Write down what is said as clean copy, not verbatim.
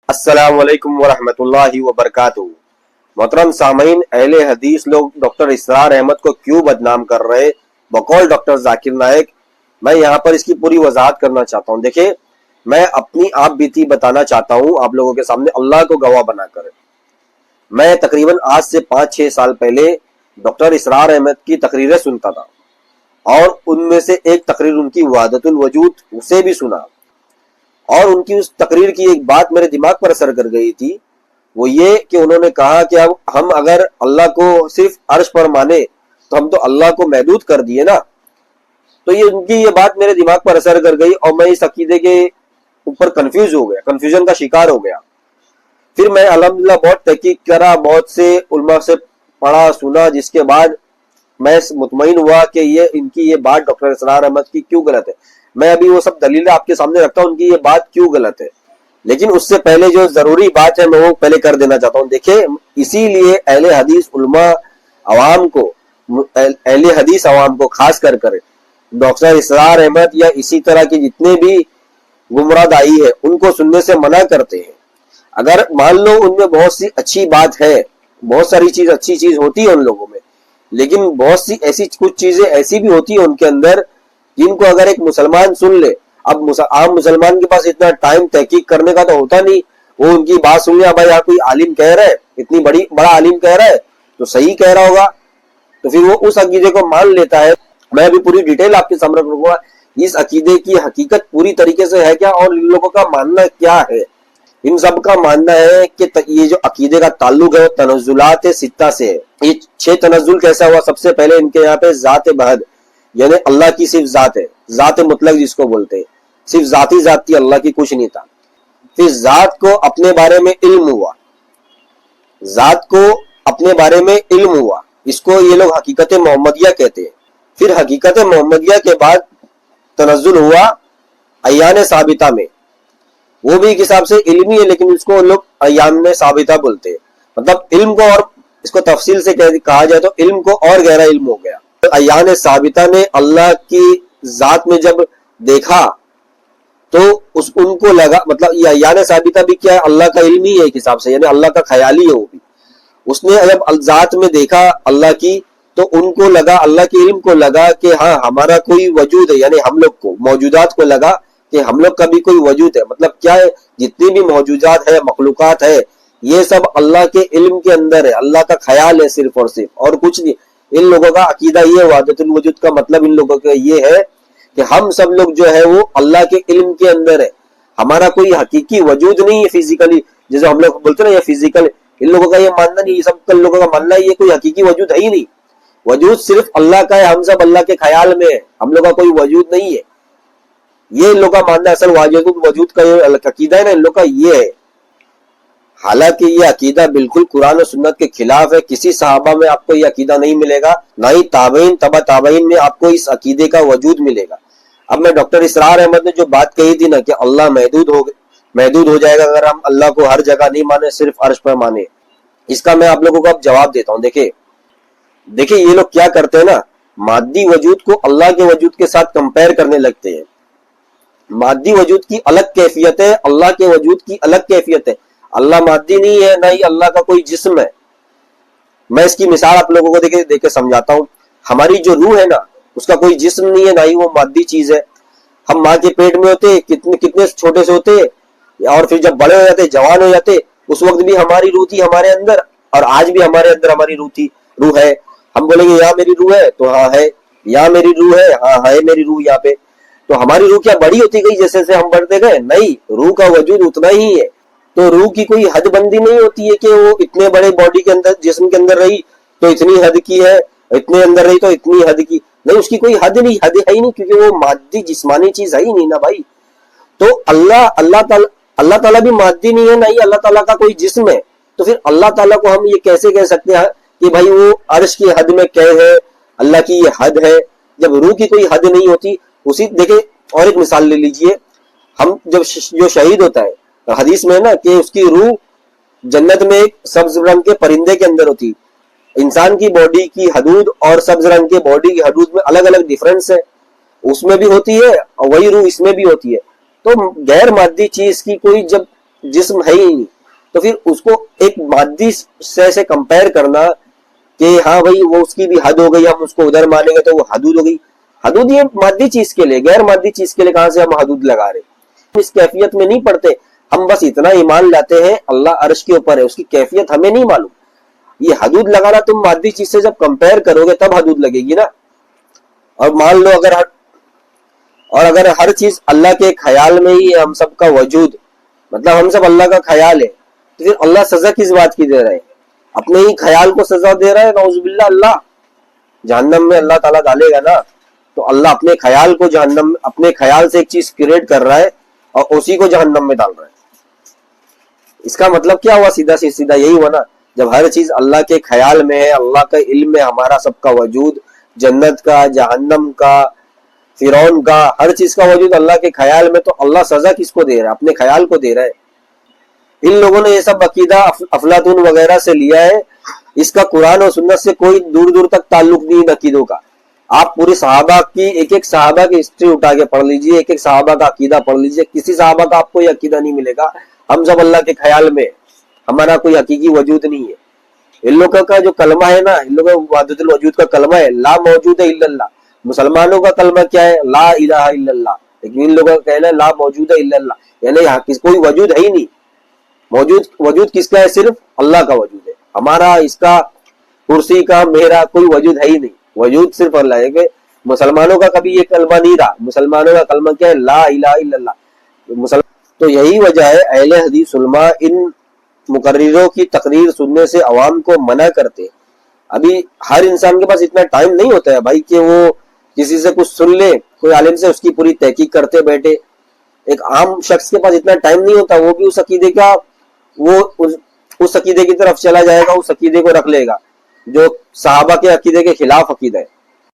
السلام علیکم ورحمۃ اللہ وبرکاتہ۔ محترم سامعین، اہل حدیث لوگ ڈاکٹر اسرار احمد کو کیوں بدنام کر رہے بقول ڈاکٹر ذاکر نائک، میں یہاں پر اس کی پوری وضاحت کرنا چاہتا ہوں۔ دیکھیں، میں اپنی آپ بیتی بتانا چاہتا ہوں آپ لوگوں کے سامنے، اللہ کو گواہ بنا کر۔ میں تقریباً آج سے 5-6 سال پہلے ڈاکٹر اسرار احمد کی تقریریں سنتا تھا، اور ان میں سے ایک تقریر ان کی وحدت الوجود اسے بھی سنا، اور ان کی اس تقریر کی ایک بات میرے دماغ پر اثر کر گئی تھی، وہ یہ کہ انہوں نے کہا کہ اب ہم اگر اللہ کو صرف عرش پر مانے تو ہم تو اللہ کو محدود کر دیے نا۔ تو یہ ان کی یہ بات میرے دماغ پر اثر کر گئی، اور میں اس عقیدے کے اوپر کنفیوز ہو گیا، کنفیوژن کا شکار ہو گیا۔ پھر میں الحمدللہ بہت تحقیق کرا، بہت سے علماء سے پڑھا سنا، جس کے بعد میں مطمئن ہوا کہ ان کی یہ بات ڈاکٹر اسرار احمد کی کیوں غلط ہے۔ میں ابھی وہ سب دلیلیں آپ کے سامنے رکھتا ہوں ان کی یہ بات کیوں غلط ہے، لیکن اس سے پہلے جو ضروری بات ہے میں وہ پہلے کر دینا چاہتا ہوں۔ دیکھیں، اسی لیے اہل حدیث علماء عوام کو، اہل حدیث عوام کو خاص کر ڈاکٹر اسرار احمد یا اسی طرح کی جتنے بھی گمراہ دائی ہے ان کو سننے سے منع کرتے ہیں۔ اگر مان لو ان میں بہت سی اچھی بات ہے، بہت ساری اچھی چیز ہوتی ہے ان لوگوں میں، لیکن بہت سی ایسی کچھ چیزیں ایسی بھی ہوتی ہیں ان کے اندر جن کو اگر ایک مسلمان سن لے، اب عام مسلمان کے پاس اتنا ٹائم تحقیق کرنے کا تو ہوتا نہیں، وہ ان کی بات سن لیا، بھائی یہاں کوئی عالم کہہ رہا ہے، اتنی بڑا عالم کہہ رہا ہے تو صحیح کہہ رہا ہوگا، تو پھر وہ اس عقیدے کو مان لیتا ہے۔ میں ابھی پوری ڈیٹیل آپ کے سامنے رکھوں گا، اس عقیدے کی حقیقت پوری طریقے سے ہے کیا، اور ان لوگوں کا ماننا کیا ہے۔ ان سب کا ماننا ہے کہ یہ جو عقیدے کا تعلق ہے وہ تنزلات ستہ سے ہے۔ یہ 6 تنزل کیسا ہوا؟ سب سے پہلے ان کے یہاں پہ ذات بہد، یعنی اللہ کی صرف ذات ہے، ذات مطلق جس کو بولتے ہیں، صرف ذاتی ذات تھی، اللہ کی کچھ نہیں تھا۔ پھر ذات کو اپنے بارے میں علم ہوا، ذات کو اپنے بارے میں علم ہوا، اس کو یہ لوگ حقیقت محمدیہ کہتے ہیں۔ پھر حقیقت محمدیہ کے بعد تنزل ہوا عیان ثابتہ میں، وہ بھی ایک حساب سے علمی ہے لیکن اس کو لوگ عیان ثابتہ بولتے ہیں، مطلب علم کو، اور اس کو تفصیل سے کہا جائے تو علم کو اور گہرا علم ہو گیا۔ عیان ثابتہ نے اللہ کی ذات میں جب دیکھا تو ان کو لگا، مطلب یہ عیان ثابتہ بھی کیا ہے، اللہ کا علم ہی ہے ایک حساب سے، یعنی اللہ کا خیال ہی ہے وہ بھی۔ اس نے جب ذات میں دیکھا اللہ کی تو ان کو لگا، اللہ کے علم کو لگا کہ ہاں ہمارا کوئی وجود ہے، یعنی ہم لوگ کو، موجودات کو لگا کہ ہم لوگ کا بھی کوئی وجود ہے۔ مطلب کیا ہے، جتنی بھی موجودات ہے، مخلوقات ہے، یہ سب اللہ کے علم کے اندر ہے، اللہ کا خیال ہے صرف اور صرف، اور کچھ نہیں۔ ان لوگوں کا عقیدہ یہ ہے، وحدت الوجود کا مطلب ان لوگوں کا یہ ہے کہ ہم سب لوگ جو ہے وہ اللہ کے علم کے اندر ہے، ہمارا کوئی حقیقی وجود نہیں ہے فزیکلی، جیسے ہم لوگ بولتے ہیں نا یہ فزیکل، ان لوگوں کا یہ ماننا نہیں، یہ سب لوگوں کا ماننا ہے یہ کوئی حقیقی وجود ہے ہی نہیں، وجود صرف اللہ کا ہے، ہم سب اللہ کے خیال میں ہے، ہم لوگ کا کوئی وجود نہیں ہے۔ یہ ان لوگ کا ماننا ہے، اصل واجد الوجود کا یہ عقیدہ ہے نا ان لوگ کا یہ ہے۔ حالانکہ یہ عقیدہ بالکل قرآن و سنت کے خلاف ہے، کسی صحابہ میں آپ کو یہ عقیدہ نہیں ملے گا، نہ ہی تابعین تبع تابعین میں آپ کو اس عقیدے کا وجود ملے گا۔ اب میں ڈاکٹر اسرار احمد نے جو بات کہی تھی نا کہ اللہ محدود ہو جائے گا اگر ہم اللہ کو ہر جگہ نہیں مانے، صرف عرش پر مانے، اس کا میں آپ لوگوں کو اب جواب دیتا ہوں۔ دیکھیں یہ لوگ کیا کرتے ہیں نا، مادی وجود کو اللہ کے وجود کے ساتھ کمپیر کرنے لگتے ہیں۔ مادی وجود کی الگ کیفیت ہے، اللہ کے وجود کی الگ کیفیت ہے۔ اللہ مادی نہیں ہے، نہ ہی اللہ کا کوئی جسم ہے۔ میں اس کی مثال آپ لوگوں کو دے کے سمجھاتا ہوں۔ ہماری جو روح ہے نا، اس کا کوئی جسم نہیں ہے، نہ ہی وہ مادی چیز ہے۔ ہم ماں کے پیٹ میں ہوتے کتنے چھوٹے سے ہوتے، اور پھر جب بڑے ہو جاتے، جوان ہو جاتے، اس وقت بھی ہماری روح تھی ہمارے اندر، اور آج بھی ہمارے اندر ہماری روح ہے۔ ہم بولیں گے یہاں میری روح ہے تو ہاں ہے، یہاں میری روح ہے، ہاں ہے میری روح یہاں پہ۔ تو ہماری روح کیا بڑی ہوتی گئی جیسے جیسے ہم بڑھتے گئے؟ نہیں، روح کا وجود اتنا ہی ہے۔ تو روح کی کوئی حد بندی نہیں ہوتی ہے کہ وہ اتنے بڑے باڈی کے اندر، جسم کے اندر رہی تو اتنی حد کی ہے، اتنے اندر رہی تو اتنی حد کی، نہیں، اس کی کوئی حد ہے ہی نہیں، کیونکہ وہ مادی جسمانی چیز ہے ہی نہیں نا بھائی۔ تو اللہ تعالیٰ بھی مادی نہیں ہے، نہ ہی اللہ تعالیٰ کا کوئی جسم ہے۔ تو پھر اللہ تعالیٰ کو ہم یہ کیسے کہہ سکتے ہیں کہ بھائی وہ عرش کی حد میں کہہ ہے، اللہ کی یہ حد ہے، جب روح کی کوئی حد نہیں ہوتی۔ دیکھیں اور ایک مثال لے لیجئے، ہم جب جو شہید ہوتا ہے، حدیث میں نا کہ اس کی روح جنت میں ایک سبز رنگ کے پرندے کے اندر ہوتی۔ انسان کی باڈی کی حدود اور سبز رنگ کے باڈی کی حدود میں الگ الگ ڈیفرنس ہے، اس میں بھی ہوتی ہے اور وہی روح اس میں بھی ہوتی ہے۔ تو غیر مادی چیز کی کوئی جب جسم ہے ہی نہیں، تو پھر اس کو ایک مادی سے کمپیئر کرنا کہ ہاں بھائی وہ اس کی بھی حد ہو گئی، ہم اس کو ادھر مانیں گے تو وہ حدود ہو گئی. حدود یہ مادی چیز کے لیے، غیر مادی چیز کے لیے کہاں سے ہم حدود لگا رہے؟ اس کیفیت میں نہیں پڑتے. ہم بس اتنا ایمان لاتے ہیں اللہ عرش کے اوپر ہے، اس کی کیفیت ہمیں نہیں معلوم. یہ حدود لگانا تم مادی چیز سے جب کمپیئر کرو گے تب حدود لگے گی نا. اور مان لو اگر ہر چیز اللہ کے خیال میں ہی ہم سب کا وجود، مطلب ہم سب اللہ کا خیال ہے، تو پھر اللہ سزا کس بات کی دے رہا ہے؟ اپنے ہی خیال کو سزا دے رہا ہے. نعوذ باللہ، اللہ جہنم میں اللہ تعالیٰ ڈالے گا نا. تو اللہ اپنے خیال کو جہنم، اپنے خیال سے ایک چیز کریٹ کر رہا ہے اور اسی کو جہنم میں ڈال رہا ہے. اس کا مطلب کیا ہوا؟ سیدھا یہی ہوا نا، جب ہر چیز اللہ کے خیال میں ہے، اللہ کا علم میں ہمارا سب کا وجود، جنت کا، جہنم کا، فرعون کا، ہر چیز کا وجود اللہ کے خیال میں، تو اللہ سزا کس کو دے رہا ہے؟ اپنے خیال کو دے رہا ہے. ان لوگوں نے یہ سب عقیدہ افلاطون وغیرہ سے لیا ہے. اس کا قرآن اور سنت سے کوئی دور دور تک تعلق نہیں ان عقیدوں کا. آپ پوری صحابہ کی ایک صحابہ کی ہسٹری اٹھا کے پڑھ لیجئے، ایک صحابہ کا عقیدہ پڑھ لیجئے، کسی صحابہ کا آپ کو یہ عقیدہ نہیں ملے گا ہم سب اللہ کے خیال میں، ہمارا کوئی حقیقی وجود نہیں ہے. ان لوگوں کا جو کلمہ ہے نا، ان لوگوں کا وحدت الوجود کا کلمہ ہے لا موجود الا اللہ. مسلمانوں کا کلمہ کیا ہے؟ لا الہ الا اللہ. لیکن ان لوگوں کا کہنا ہے لا موجود الا اللہ، یعنی کوئی وجود ہے ہی نہیں. وجود کس کا ہے؟ صرف اللہ کا وجود ہے. ہمارا، اس کا، کرسی کا، میرا کوئی وجود ہے ہی نہیں. وجود صرف اللہ ہے. کہ مسلمانوں کا کبھی یہ کلمہ نہیں رہا. مسلمانوں کا کلمہ کیا ہے؟ لا الہ الا اللہ. تو یہی وجہ ہے اہل حدیث علماء ان مقرروں کی تقریر سننے سے عوام کو منع کرتے. ابھی ہر انسان کے پاس اتنا ٹائم نہیں ہوتا ہے بھائی کہ وہ کسی سے کچھ سن لے، کوئی عالم سے اس کی پوری تحقیق کرتے بیٹھے. ایک عام شخص کے پاس اتنا ٹائم نہیں ہوتا. وہ بھی اس عقیدے کا، وہ اس عقیدے کی طرف چلا جائے گا، اس عقیدے کو رکھ لے گا جو صحابہ کے عقیدے کے خلاف عقیدہ ہے.